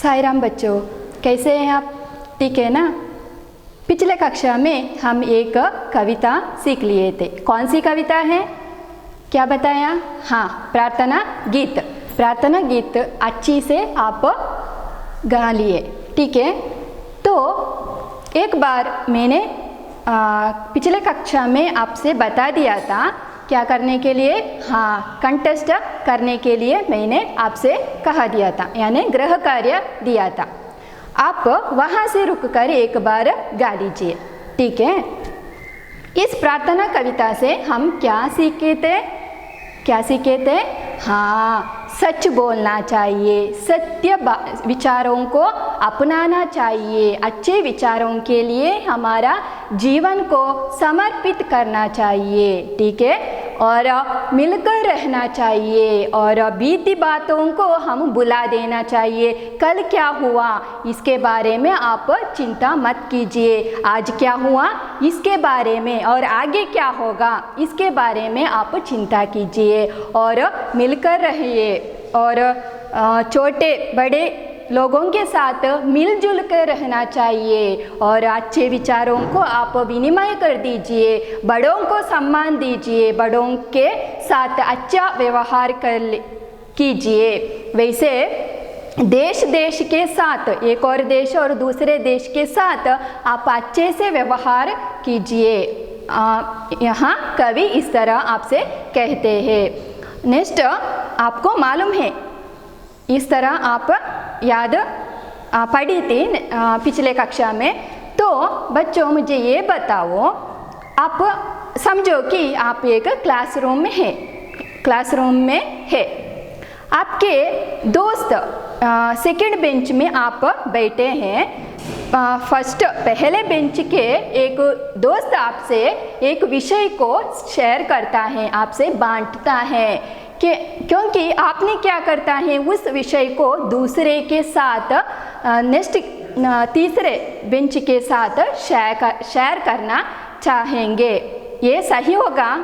साई राम बच्चों, कैसे हैं आप? ठीक है ना। पिछले कक्षा में हम एक कविता सीख लिए थे। कौन सी कविता है, क्या बताया? हाँ, प्रार्थना गीत। प्रार्थना गीत अच्छी से आप गा लिए, ठीक है। तो एक बार मैंने पिछले कक्षा में आपसे बता दिया था क्या करने के लिए। हाँ, कंटेस्ट करने के लिए मैंने आपसे कहा दिया था, यानी गृह कार्य दिया था। आप वहाँ से रुककर एक बार गा लीजिए, ठीक है। इस प्रार्थना कविता से हम क्या सीखे थे? क्या सीखे थे? हाँ, सच बोलना चाहिए, सत्य विचारों को अपनाना चाहिए, अच्छे विचारों के लिए हमारा जीवन को समर्पित करना चाहिए, ठीक है। और मिलकर रहना चाहिए और बीती बातों को हम भुला देना चाहिए। कल क्या हुआ इसके बारे में आप चिंता मत कीजिए, आज क्या हुआ इसके बारे में और आगे क्या होगा इसके बारे में आप चिंता कीजिए और मिलकर रहिए और छोटे बड़े लोगों के साथ मिलजुल कर रहना चाहिए और अच्छे विचारों को आप विनिमय कर दीजिए, बड़ों को सम्मान दीजिए, बड़ों के साथ अच्छा व्यवहार कीजिए। वैसे देश देश के साथ, एक और देश और दूसरे देश के साथ आप अच्छे से व्यवहार कीजिए। यहाँ कवि इस तरह आपसे कहते हैं। नेक्स्ट, आपको मालूम है, इस तरह आप याद पढ़ी थी पिछले कक्षा में। तो बच्चों मुझे ये बताओ, आप समझो कि आप एक क्लासरूम में है। आपके दोस्त सेकंड बेंच में आप बैठे हैं। पहले बेंच के एक दोस्त आपसे एक विषय को शेयर करता है, आपसे बांटता है क्योंकि आपने क्या करता है, उस विषय को दूसरे के साथ तीसरे बेंच के साथ शेयर करना चाहेंगे। ये सही होगा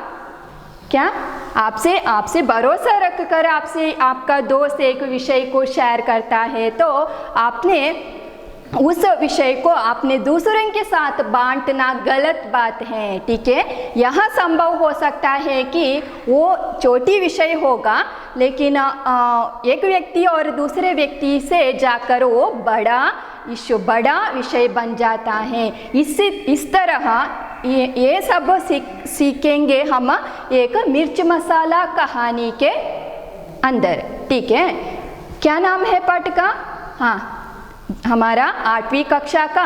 क्या? आपसे भरोसा रखकर आपका दोस्त एक विषय को शेयर करता है तो आपने उस विषय को आपने दूसरों के साथ बांटना गलत बात है, ठीक है। यहाँ संभव हो सकता है कि वो छोटी विषय होगा, लेकिन एक व्यक्ति और दूसरे व्यक्ति से जाकर वो बड़ा विषय बन जाता है। इस तरह ये सब सीखेंगे हम एक मिर्च मसाला कहानी के अंदर, ठीक है। क्या नाम है पाठ का? हाँ, हमारा 8वीं कक्षा का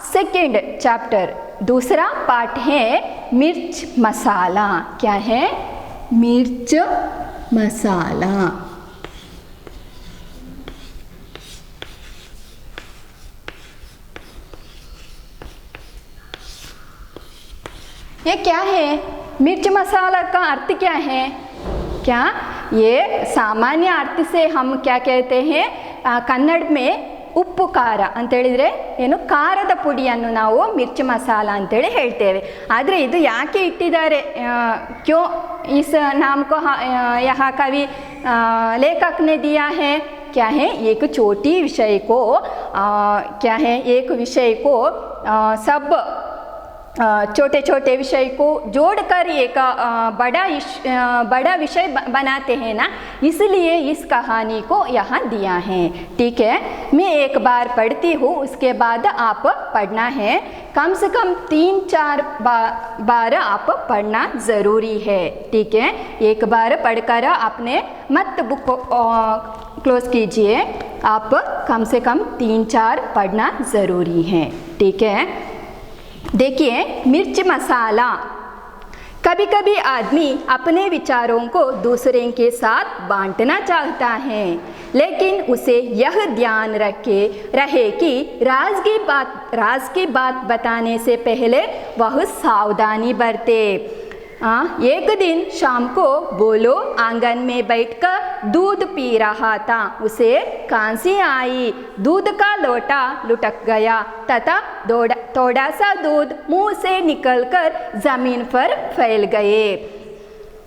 सेकेंड चैप्टर दूसरा पार्ट है मिर्च मसाला। क्या है? मिर्च मसाला। ये क्या है? मिर्च मसाला का अर्थ क्या है? क्या ये सामान्य अर्थ से हम क्या कहते हैं, कन्नड़ में ಉಪ್ಪು ಖಾರ ಅಂತ ಹೇಳಿದ್ರೆ ಏನು, ಖಾರದ ಪುಡಿಯನ್ನು ನಾವು ಮಿರ್ಚಿ ಮಸಾಲ ಅಂತೇಳಿ ಹೇಳ್ತೇವೆ। ಆದರೆ ಇದು ಯಾಕೆ ಇಟ್ಟಿದ್ದಾರೆ, क्यों इस नाम को यहाँ कवि लेखक ने दिया है? क्या है? एक छोटी विषय को क्या है, एक विषय को सब छोटे छोटे विषय को जोड़कर एक बड़ा विषय बनाते हैं ना, इसलिए इस कहानी को यहाँ दिया है, ठीक है। मैं एक बार पढ़ती हूँ, उसके बाद आप पढ़ना है। कम से कम 3-4 बार आप पढ़ना ज़रूरी है, ठीक है। एक बार पढ़कर आपने मत बुक क्लोज कीजिए, आप कम से कम 3-4 पढ़ना ज़रूरी है, ठीक है। देखिए, मिर्च मसाला। कभी कभी आदमी अपने विचारों को दूसरे के साथ बांटना चाहता है, लेकिन उसे यह ध्यान रहे कि राज की बात बताने से पहले वह सावधानी बरते। एक दिन शाम को बोलो आंगन में बैठकर दूध पी रहा था। उसे खांसी आई, दूध का लोटा लुढ़क गया तथा थोड़ा सा दूध मुंह से निकलकर जमीन पर फैल गए।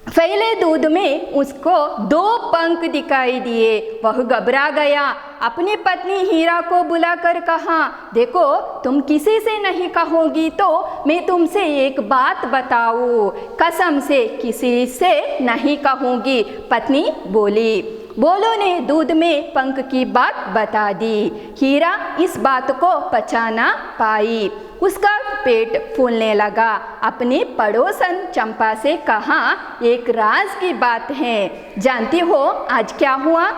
फैले दूध में उसको 2 पंख दिखाई दिए। वह घबरा गया। अपनी पत्नी हीरा को बुलाकर कहा, देखो तुम किसी से नहीं कहोगी तो मैं तुमसे एक बात बताऊं, कसम से किसी से नहीं कहूँगी। पत्नी बोली। बोलो ने दूध में पंख की बात बता दी। हीरा इस बात को पचा ना पाई, उसका पेट फूलने लगा। अपनी पड़ोसन चंपा से कहा, एक राज की बात है, जानती हो आज क्या हुआ?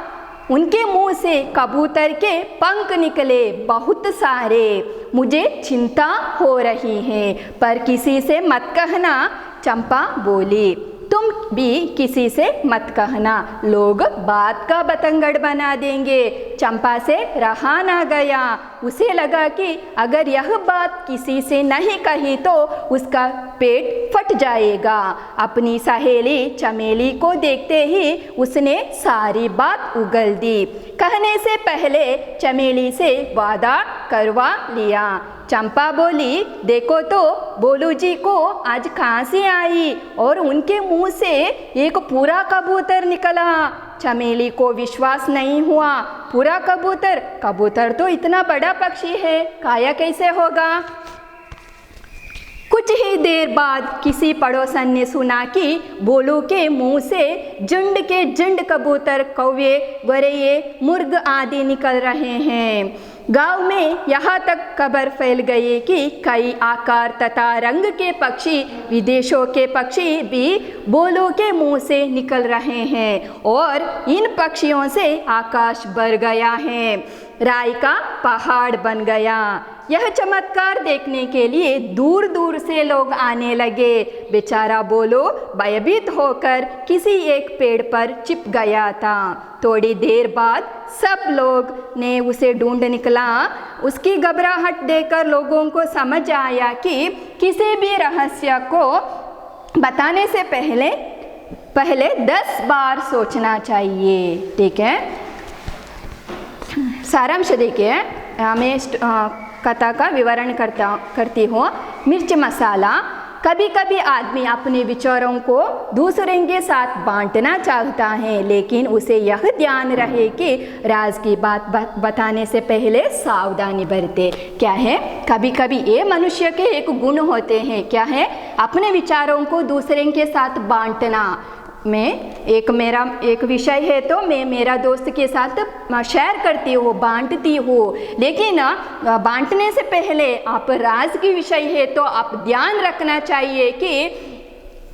उनके मुंह से कबूतर के पंख निकले बहुत सारे। मुझे चिंता हो रही है, पर किसी से मत कहना। चंपा बोली, तुम भी किसी से मत कहना, लोग बात का बतंगड़ बना देंगे। चंपा से रहा ना गया, उसे लगा कि अगर यह बात किसी से नहीं कही तो उसका पेट फट जाएगा। अपनी सहेली चमेली को देखते ही उसने सारी बात उगल दी। कहने से पहले चमेली से वादा करवा लिया। चंपा बोली, देखो तो बोलू जी को आज खांसी आई और उनके मुंह से एक पूरा कबूतर निकला। चमेली को विश्वास नहीं हुआ, पूरा कबूतर? कबूतर तो इतना बड़ा पक्षी है, खाया कैसे होगा? कुछ ही देर बाद किसी पड़ोसन ने सुना कि बोलू के मुंह से झुंड के झुंड कबूतर, कौवे, गौरैये, मुर्ग आदि निकल रहे हैं। गांव में यहाँ तक खबर फैल गई कि कई आकार तथा रंग के पक्षी, विदेशों के पक्षी भी बोलो के मुंह से निकल रहे हैं और इन पक्षियों से आकाश भर गया है, राई का पहाड़ बन गया। यह चमत्कार देखने के लिए दूर दूर से लोग आने लगे। बेचारा बोलो भयभीत होकर किसी एक पेड़ पर छिप गया था। थोड़ी देर बाद सब लोग ने उसे ढूंढ निकला। उसकी घबराहट देखकर लोगों को समझ आया कि किसी भी रहस्य को बताने से पहले 10 बार सोचना चाहिए। ठीक है, सारांश देखिए, मैं कथा का विवरण करती हूँ। मिर्च मसाला। कभी कभी आदमी अपने विचारों को दूसरों के साथ बांटना चाहता है, लेकिन उसे यह ध्यान रहे कि राज की बात बताने से पहले सावधानी बरते। क्या है? कभी कभी ये मनुष्य के एक गुण होते हैं। क्या है? अपने विचारों को दूसरों के साथ बांटना। मेरा एक विषय है तो मैं मेरा दोस्त के साथ शेयर करती हूँ, बांटती हूँ, लेकिन बांटने से पहले आप राज की विषय है तो आप ध्यान रखना चाहिए कि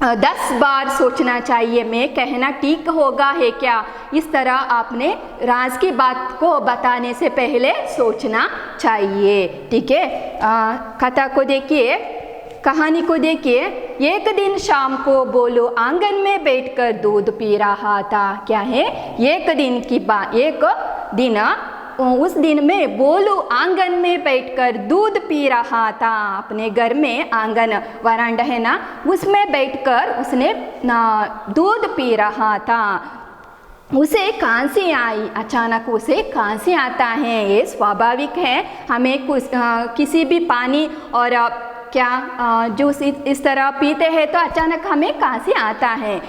10 बार सोचना चाहिए, मैं कहना ठीक होगा है क्या। इस तरह आपने राज की बात को बताने से पहले सोचना चाहिए। ठीक है, कथा को देखिए, कहानी को देखिए। एक दिन शाम को बोलो आंगन में बैठकर दूध पी रहा था। क्या है? एक दिन की बात। एक दिन, उस दिन में बोलू आंगन में बैठकर दूध पी रहा था। अपने घर में आंगन वरांडा है ना, उसमें बैठकर उसने दूध पी रहा था। उसे खांसी आई। अचानक उसे खांसी आता है, ये स्वाभाविक है। हमें किसी भी पानी और जूस इस तरह पीते हैं तो अचानक हमें खांसी आता है।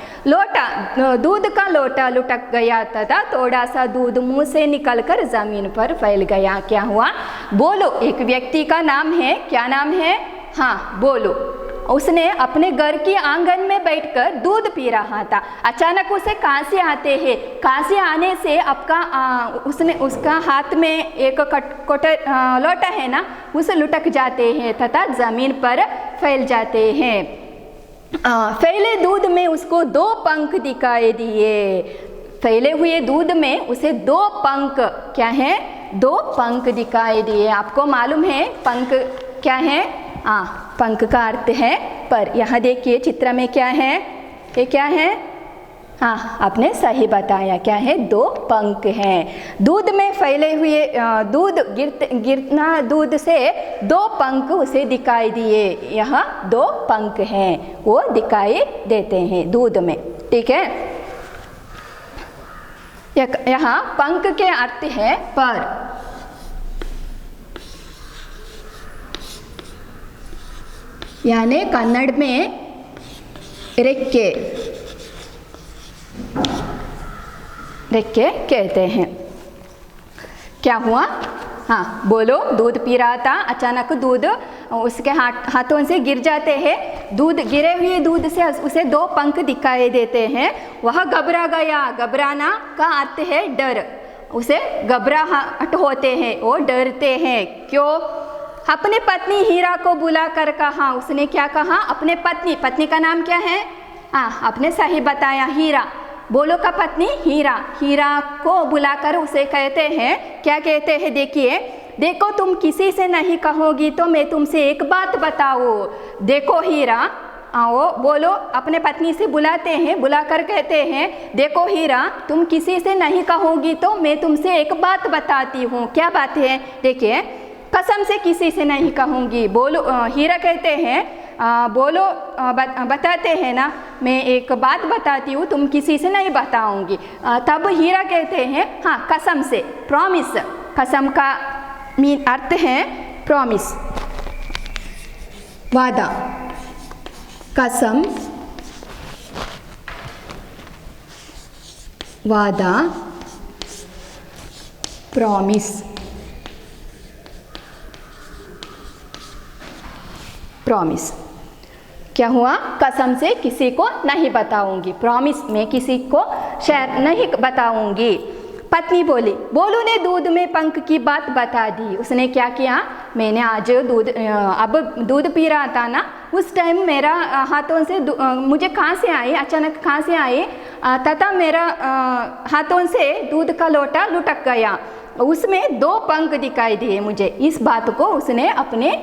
दूध का लोटा लुढ़क गया तथा थोड़ा सा दूध मुंह से निकलकर जमीन पर फैल गया। क्या हुआ? बोलो एक व्यक्ति का नाम है। क्या नाम है? हाँ, बोलो। उसने अपने घर के आंगन में बैठकर दूध पी रहा था। अचानक उसे खांसी आते हैं। खांसी आने से उसका हाथ में एक लोटा है ना, उसे लुढ़क जाते हैं तथा जमीन पर फैल जाते हैं। फैले दूध में उसको 2 पंख दिखाई दिए। फैले हुए दूध में उसे 2 पंख, क्या है? 2 पंख दिखाई दिए। आपको मालूम है पंख क्या है? पंख का अर्थ है पर। यहाँ देखिए चित्र में क्या है? ये क्या है? हाँ, आपने सही बताया। क्या है? 2 पंख हैं। दूध में फैले हुए दूध से 2 पंख उसे दिखाई दिए। यहाँ 2 पंख हैं, वो दिखाई देते हैं दूध में। ठीक है, यहाँ पंख के अर्थ है पर। यानी कन्नड़ में रेक्के कहते हैं। क्या हुआ? हाँ बोलो। दूध पी रहा था, अचानक दूध उसके हाथों से गिर जाते हैं। दूध गिरे हुए दूध से उसे 2 पंख दिखाई देते हैं। वह घबरा गया। घबराना का अर्थ है डर। उसे घबराहट होते हैं, वो डरते हैं। क्यों? अपने पत्नी हीरा को बुलाकर कहा। उसने क्या कहा? अपने पत्नी का नाम क्या है? आपने सही बताया, हीरा। बोलो का पत्नी हीरा। हीरा को बुलाकर उसे कहते हैं, क्या कहते हैं? देखिए, देखो तुम किसी से नहीं कहोगी तो मैं तुमसे एक बात बताओ। देखो हीरा, आओ बोलो। अपने पत्नी से बुलाते हैं, बुलाकर कहते हैं, देखो हीरा, तुम किसी से नहीं कहोगी तो मैं तुमसे एक बात बताती हूँ। क्या बात है? देखिए, कसम से किसी से नहीं कहूँगी। बोलो। हीरा कहते हैं, बोलो। बताते हैं ना, मैं एक बात बताती हूँ, तुम किसी से नहीं बताऊंगी। तब हीरा कहते हैं, हाँ कसम से, प्रॉमिस। कसम का अर्थ है प्रॉमिस, वादा। कसम, वादा, प्रॉमिस। प्रॉमिस क्या हुआ? कसम से किसी को नहीं बताऊंगी। प्रॉमिस, मैं किसी को शेयर नहीं बताऊंगी। पत्नी बोली, बोलू ने दूध में पंख की बात बता दी। उसने क्या किया? मैंने आज अब दूध पी रहा था ना, उस टाइम मेरा हाथों से मुझे खांसी आई, अचानक खांसी आई, तथा मेरा हाथों से दूध का लोटा लुटक गया। उसमें 2 पंख दिखाई दिए मुझे। इस बात को उसने अपने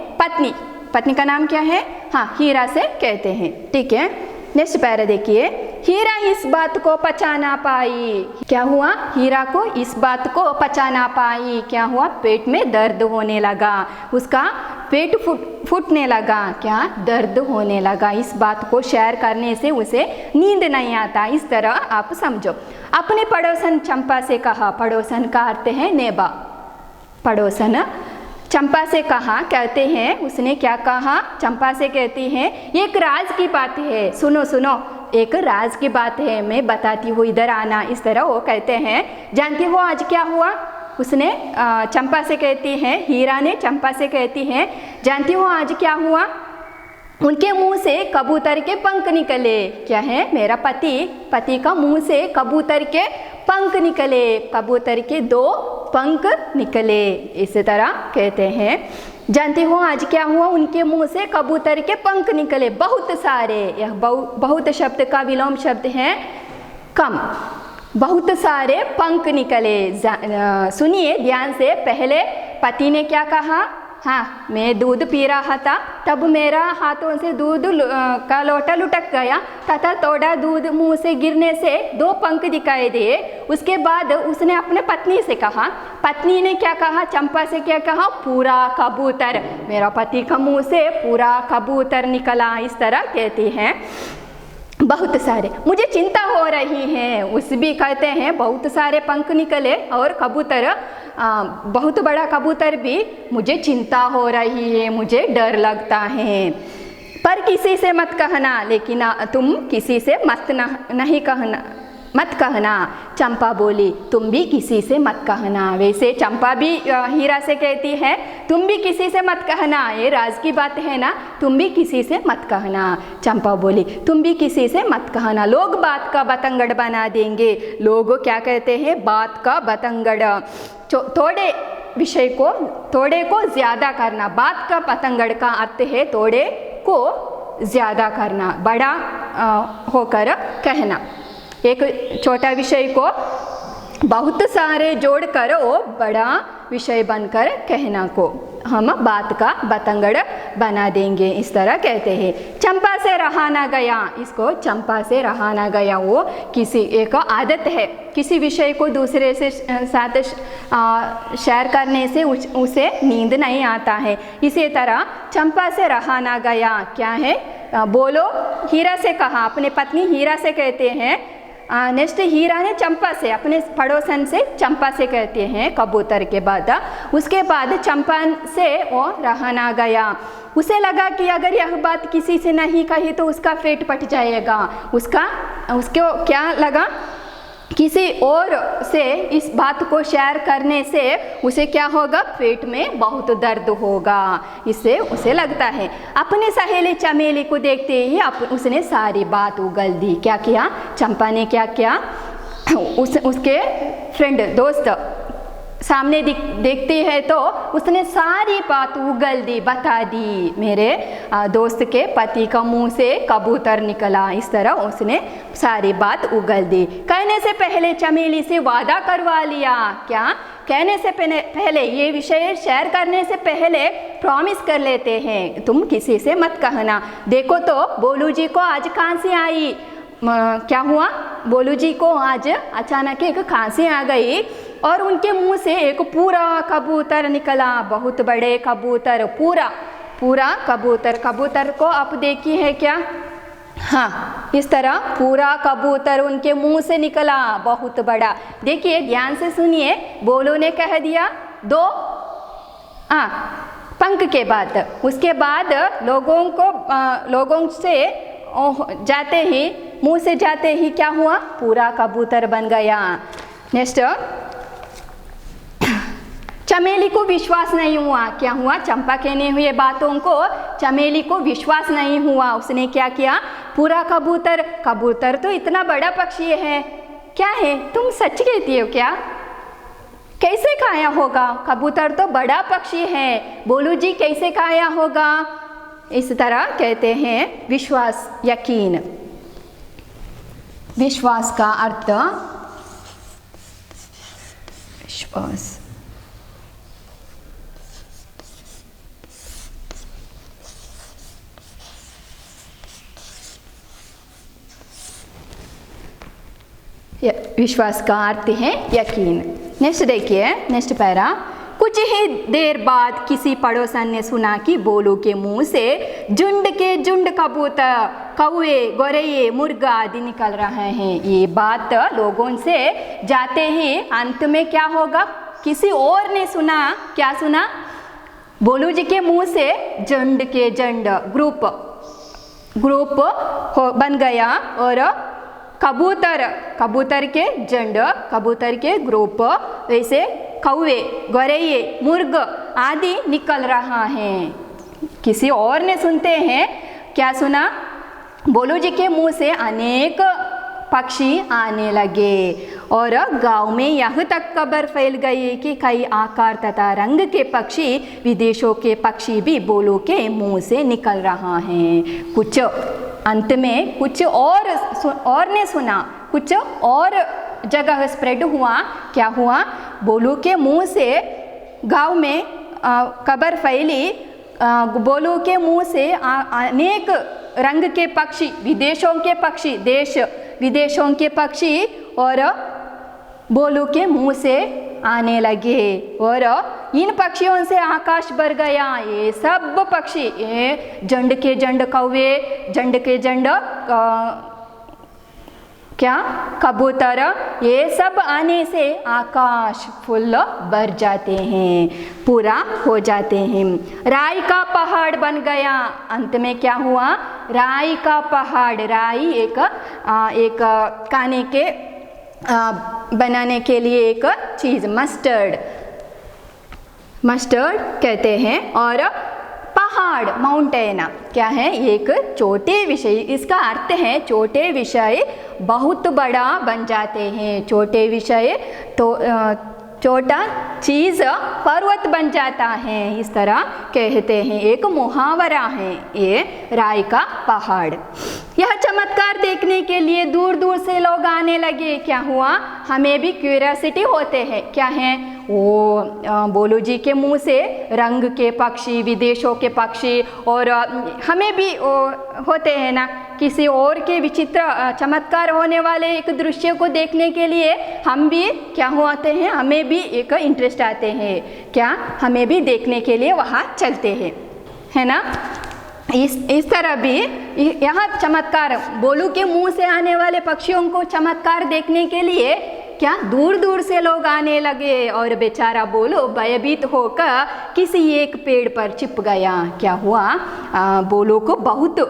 पत्नी का नाम क्या है? हाँ, हीरा से कहते हैं। ठीक है, नेक्स्ट पैरा देखिए। हीरा इस बात को पचा ना पाई। क्या हुआ? हीरा को इस बात को पचा ना पाई। क्या हुआ? पेट में दर्द होने लगा। उसका पेट फूटने लगा। क्या? दर्द होने लगा। इस बात को शेयर करने से उसे नींद नहीं आता। इस तरह आप समझो। अपने पड़ोसन चंपा से कहा। पड़ोसन का अर्थ है नेबा। पड़ोसन चंपा से कहा, कहते हैं, उसने क्या कहा? चंपा से कहती हैं, एक राज की बात है, सुनो सुनो, एक राज की बात है, मैं बताती हूँ, इधर आना। इस तरह वो कहते हैं। जानती हो आज क्या हुआ? उसने चंपा से कहती हैं, हीरा ने चंपा से कहती हैं, जानती हो आज क्या हुआ? उनके मुंह से कबूतर के पंख निकले। क्या है? मेरा पति का मुंह से कबूतर के पंख निकले। कबूतर के 2 पंख निकले। इसी तरह कहते हैं। जानते हो आज क्या हुआ? उनके मुंह से कबूतर के पंख निकले, बहुत सारे। यह बहुत शब्द का विलोम शब्द है कम। बहुत सारे पंख निकले। सुनिए ध्यान से। पहले पति ने क्या कहा? हाँ, मैं दूध पी रहा था, तब मेरा हाथों से दूध का लोटा लुटक गया तथा थोड़ा दूध मुंह से गिरने से 2 पंख दिखाई दिए। उसके बाद उसने अपने पत्नी से कहा। पत्नी ने क्या कहा? चंपा से क्या कहा? पूरा कबूतर। मेरा पति का मुंह से पूरा कबूतर निकला। इस तरह कहती हैं। बहुत सारे, मुझे चिंता हो रही है। उस भी कहते हैं बहुत सारे पंख निकले और कबूतर, बहुत बड़ा कबूतर भी, मुझे चिंता हो रही है, मुझे डर लगता है। पर किसी से मत कहना। लेकिन तुम किसी से मत कहना। चंपा बोली, तुम भी किसी से मत कहना। वैसे चंपा भी हीरा से कहती है, तुम भी किसी से मत कहना, ये राज की बात है ना, तुम भी किसी से मत कहना। चंपा बोली, तुम भी किसी से मत कहना, लोग बात का बतंगड़ बना देंगे। लोग क्या कहते हैं? बात का बतंगड़। थोड़े विषय को, थोड़े को ज़्यादा करना। बात का बतंगड़ का अर्थ है थोड़े को ज़्यादा करना, बड़ा होकर कहना। एक छोटा विषय को बहुत सारे जोड़कर वो बड़ा विषय बनकर कहना को हम बात का बतंगड़ बना देंगे। इस तरह कहते हैं। चंपा से रहा ना गया। इसको चंपा से रहा ना गया, वो किसी एक आदत है, किसी विषय को दूसरे से साथ शेयर करने से उसे नींद नहीं आता है। इसी तरह चंपा से रहा ना गया। क्या है? बोलो। हीरा से कहा। अपने पत्नी हीरा से कहते हैं। नेक्स्ट हीरा ने चंपा से, अपने पड़ोसन से चंपा से कहते हैं कबूतर के बाद। उसके बाद चंपा से वो रहा ना गया। उसे लगा कि अगर यह बात किसी से नहीं कही तो उसका पेट फट जाएगा। उसको क्या लगा? किसी और से इस बात को शेयर करने से उसे क्या होगा, पेट में बहुत दर्द होगा। इससे उसे लगता है। अपनी सहेली चमेली को देखते ही उसने सारी बात उगल दी। क्या किया चंपा ने, क्या किया, उसके फ्रेंड दोस्त सामने देखती है तो उसने सारी बात उगल दी, बता दी। मेरे दोस्त के पति का मुंह से कबूतर निकला, इस तरह उसने सारी बात उगल दी। कहने से पहले चमेली से वादा करवा लिया। क्या कहने से पहले, ये विषय शेयर करने से पहले प्रॉमिस कर लेते हैं, तुम किसी से मत कहना। देखो तो बोलू जी को आज खांसी आई। क्या हुआ, बोलू जी को आज अचानक एक खांसी आ गई और उनके मुंह से एक पूरा कबूतर निकला, बहुत बड़े कबूतर, पूरा कबूतर। कबूतर को आप देखी है क्या, हाँ, इस तरह पूरा कबूतर उनके मुंह से निकला, बहुत बड़ा। देखिए ध्यान से सुनिए, बोलो ने कह दिया 2 पंख के बाद, उसके बाद लोगों से जाते ही, मुंह से जाते ही क्या हुआ, पूरा कबूतर बन गया। नेक्स्ट, चमेली को विश्वास नहीं हुआ। क्या हुआ, चंपा कहने हुए बातों को चमेली को विश्वास नहीं हुआ। उसने क्या किया, पूरा कबूतर तो इतना बड़ा पक्षी है, क्या है, तुम सच कहती हो क्या, कैसे खाया होगा, कबूतर तो बड़ा पक्षी है, बोलू जी कैसे खाया होगा। इस तरह कहते हैं विश्वास, यकीन। विश्वास का अर्थ विश्वास, विश्वास का अर्थ है यकीन। नेक्स्ट देखिए, नेक्स्ट पैरा। कुछ ही देर बाद किसी पड़ोसन ने सुना कि बोलू के मुंह से झुंड के झुंड कबूतर, कौवे, गोरैये, मुर्गा आदि निकल रहे हैं। ये बात लोगों से जाते ही अंत में क्या होगा, किसी और ने सुना। क्या सुना, बोलू जी के मुंह से झुंड के झुंड, ग्रुप बन गया और कबूतर के झुंड, कबूतर के ग्रुप, वैसे कौवे, गोरैये, मुर्ग आदि निकल रहा है। किसी और ने सुनते हैं, क्या सुना, बोलू जी के मुंह से अनेक पक्षी आने लगे और गांव में यहाँ तक खबर फैल गई कि कई आकार तथा रंग के पक्षी, विदेशों के पक्षी भी बोलू के मुंह से निकल रहा है। कुछ अंत में कुछ और ने सुना, कुछ और जगह स्प्रेड हुआ। क्या हुआ, बोलू के मुंह से गांव में खबर फैली, बोलू के मुंह से अनेक रंग के पक्षी, विदेशों के पक्षी, देश विदेशों के पक्षी और बोलू के मुंह से आने लगे और इन पक्षियों से आकाश भर गया। ये सब पक्षी, ये झुंड के झुंड कौवे, झुंड के झुंड क्या कबूतर, ये सब आने से आकाश फुल भर जाते हैं, पूरा हो जाते हैं। राई का पहाड़ बन गया। अंत में क्या हुआ, राई का पहाड़, राई एक खाने के बनाने के लिए एक चीज़, मस्टर्ड कहते हैं, और पहाड़, माउंटेन क्या है, एक छोटे विषय, इसका अर्थ है छोटे विषय बहुत बड़ा बन जाते हैं। छोटे विषय तो छोटा चीज़ पर्वत बन जाता है, इस तरह कहते हैं, एक मुहावरा है ये राई का पहाड़। यह चमत्कार देखने के लिए दूर दूर से लोग आने लगे। क्या हुआ, हमें भी क्यूरियोसिटी होते हैं, क्या है वो, बोलू जी के मुंह से रंग के पक्षी, विदेशों के पक्षी, और हमें भी होते हैं ना, किसी और के विचित्र चमत्कार होने वाले एक दृश्य को देखने के लिए हम भी क्या होते हैं, हमें भी एक इंटरेस्ट आते हैं, क्या हमें भी देखने के लिए वहाँ चलते हैं, है ना। इस तरह भी यहाँ चमत्कार, बोलू के मुंह से आने वाले पक्षियों को चमत्कार देखने के लिए क्या दूर दूर से लोग आने लगे और बेचारा बोलू भयभीत होकर किसी एक पेड़ पर छिप गया। क्या हुआ, बोलू को बहुत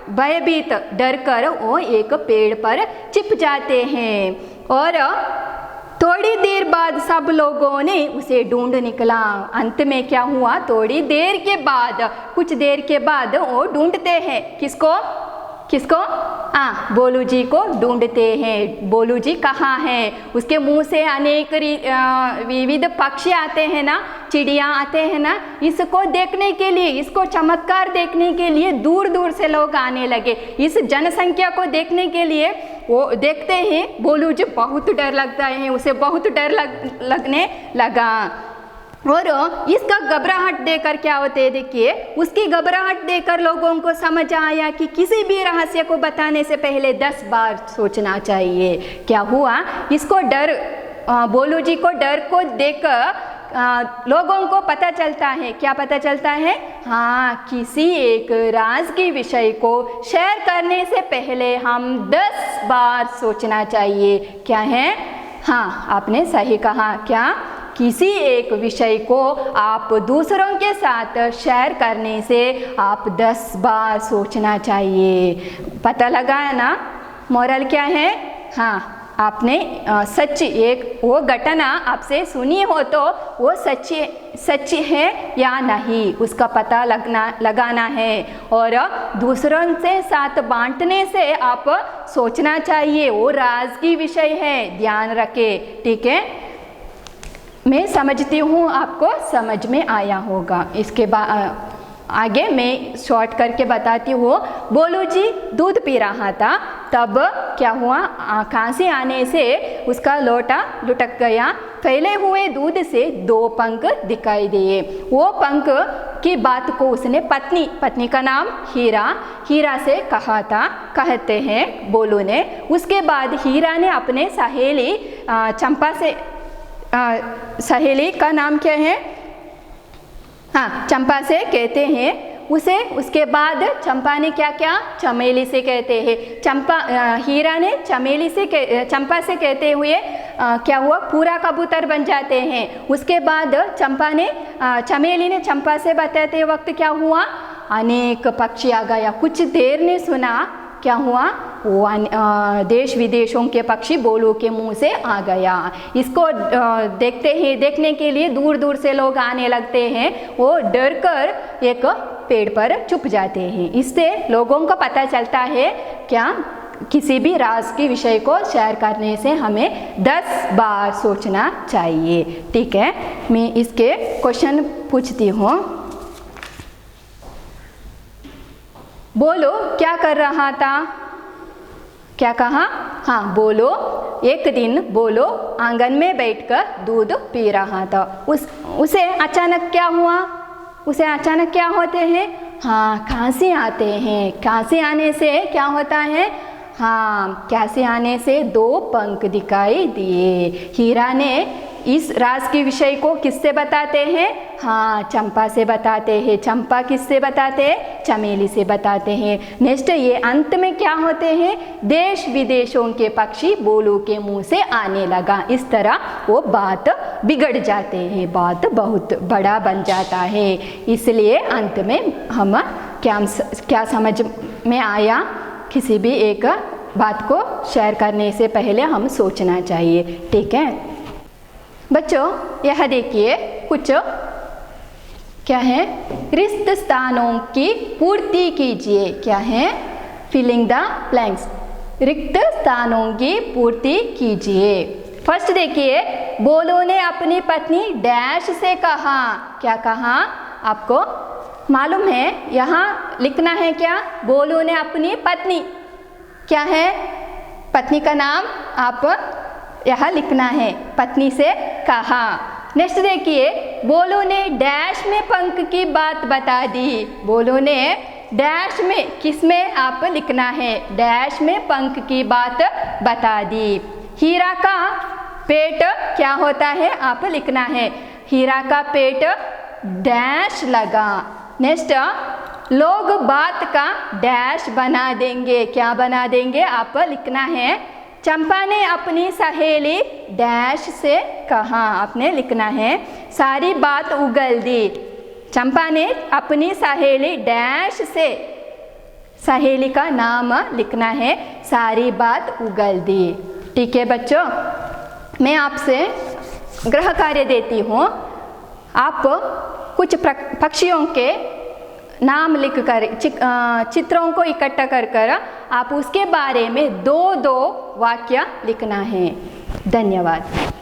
भयभीत, डर कर वो एक पेड़ पर छिप जाते हैं। और थोड़ी देर बाद सब लोगों ने उसे ढूंढ निकला। अंत में क्या हुआ, थोड़ी देर के बाद, कुछ देर के बाद वो ढूंढते हैं किसको, किसको, बोलू जी को ढूंढते हैं। बोलू जी कहाँ हैं, उसके मुंह से अनेक विविध पक्षी आते हैं ना, चिड़िया आते हैं ना, इसको देखने के लिए, इसको चमत्कार देखने के लिए दूर दूर से लोग आने लगे। इस जनसंख्या को देखने के लिए वो देखते हैं, बोलू जी बहुत डर लगता है, उसे बहुत डर लगने लगा। और इसका घबराहट देकर क्या होते हैं, देखिए उसकी घबराहट देकर लोगों को समझ आया कि किसी भी रहस्य को बताने से पहले 10 बार सोचना चाहिए। क्या हुआ, इसको डर, बोलू जी को डर को देखकर लोगों को पता चलता है, क्या पता चलता है, हाँ, किसी एक राज के विषय को शेयर करने से पहले हम 10 बार सोचना चाहिए। क्या है, हाँ आपने सही कहा, क्या, किसी एक विषय को आप दूसरों के साथ शेयर करने से आप 10 बार सोचना चाहिए। पता लगा है ना, मोरल क्या है, हाँ आपने सच एक वो घटना आपसे सुनी हो तो वो सच है या नहीं उसका पता लगाना है, और दूसरों से साथ बांटने से आप सोचना चाहिए, वो राज की विषय है, ध्यान रखें, ठीक है। मैं समझती हूँ आपको समझ में आया होगा। इसके बाद आगे मैं शॉर्ट करके बताती हूँ। बोलू जी दूध पी रहा था, तब क्या हुआ, खांसी आने से उसका लोटा लुढ़क गया। फैले हुए दूध से 2 पंख दिखाई दिए। वो पंख की बात को उसने पत्नी का नाम हीरा से कहा था, कहते हैं बोलू ने। उसके बाद हीरा ने अपने सहेली चंपा से, सहेली का नाम क्या है, हाँ चंपा से कहते हैं उसे। उसके बाद चंपा ने क्या क्या, चमेली से कहते हैं। हीरा ने चंपा से कहते हुए क्या हुआ, पूरा कबूतर बन जाते हैं। उसके बाद चमेली ने चंपा से बताते वक्त क्या हुआ, अनेक पक्षी आ गया। कुछ देर ने सुना क्या हुआ, वो देश विदेशों के पक्षी बोलू के मुंह से आ गया। इसको देखने के लिए दूर दूर से लोग आने लगते हैं। वो डर कर एक पेड़ पर छुप जाते हैं। इससे लोगों को पता चलता है क्या, किसी भी राज के विषय को शेयर करने से हमें 10 बार सोचना चाहिए, ठीक है। मैं इसके क्वेश्चन पूछती हूँ। बोलो क्या कर रहा था, क्या कहा, हाँ बोलो एक दिन बोलो आंगन में बैठकर दूध पी रहा था। उसे अचानक क्या हुआ, उसे अचानक क्या होते हैं, हाँ खांसी आते हैं। खांसी आने से क्या होता है, हाँ खांसी आने से 2 पंख दिखाई दिए। हीरा ने इस राज के विषय को किससे बताते हैं, हाँ चंपा से बताते हैं। चंपा किससे बताते हैं, चमेली से बताते हैं। नेक्स्ट ये अंत में क्या होते हैं, देश विदेशों के पक्षी बोलू के मुंह से आने लगा। इस तरह वो बात बिगड़ जाते हैं, बात बहुत बड़ा बन जाता है। इसलिए अंत में हम क्या समझ में आया, किसी भी एक बात को शेयर करने से पहले हम सोचना चाहिए, ठीक है बच्चों। यह देखिए कुछ क्या है, रिक्त स्थानों की पूर्ति कीजिए। क्या है, फिलिंग द ब्लैंक्स, रिक्त स्थानों की पूर्ति कीजिए। फर्स्ट देखिए, बोलो ने अपनी पत्नी डैश से कहा। क्या कहा, आपको मालूम है, यहाँ लिखना है क्या, बोलो ने अपनी पत्नी, क्या है पत्नी का नाम आप यहाँ लिखना है, पत्नी से कहा। नेक्स्ट देखिए, बोलो ने डैश में पंख की बात बता दी। बोलो ने डैश में, किस में आप लिखना है, डैश में पंख की बात बता दी। हीरा का पेट क्या होता है, आप लिखना है, हीरा का पेट डैश लगा। नेक्स्ट, लोग बात का डैश बना देंगे। क्या बना देंगे, आप लिखना है, चंपा ने अपनी सहेली डैश से कहा। आपने लिखना है, सारी बात उगल दी। चंपा ने अपनी सहेली डैश से, सहेली का नाम लिखना है, सारी बात उगल दी। ठीक है बच्चों, मैं आपसे गृह कार्य देती हूँ। आप कुछ पक्षियों के नाम लिख कर चित्रों को इकट्ठा कर कर आप उसके बारे में 2-2 वाक्य लिखना है। धन्यवाद।